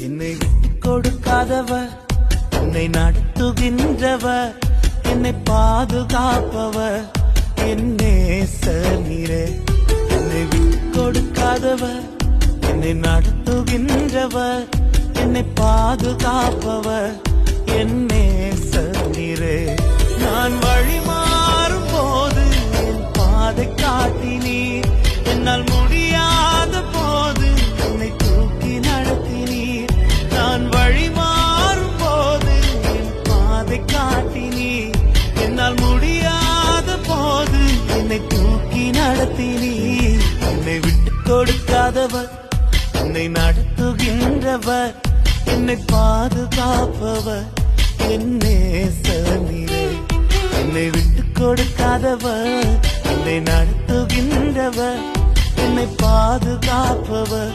என்னை விட்டு கொடுக்காதவர், என்னை நடத்துகின்றவர், என்னை பாதுகாப்பவர், என் நேசர் நீரே. என்னை விட்டு கொடுக்காதவர், என்னை நடத்துகின்றவர், என்னை பாதுகாப்பவர், என் நேசர் நீரே. நான் வழி மாறும் போது என் பாதை காட்டினீர், என்னால் முடியாத போது என்னை தூக்கி நடத்தினீர். நான் வழி மாறும் போது என் பாதை காட்டினீர், என்னால் முடியாத போது என்னை தூக்கி நடத்தினீர். என்னை விட்டு கொடுக்காதவர், என்னை நடத்துகின்றவர், என்னை பாதுகாப்பவர், என் நேசர் நீரே. என்னை விட்டு கொடுக்காதவர், என்னை நடத்துகின்றவர், என்னை பாதுகாப்பவர்,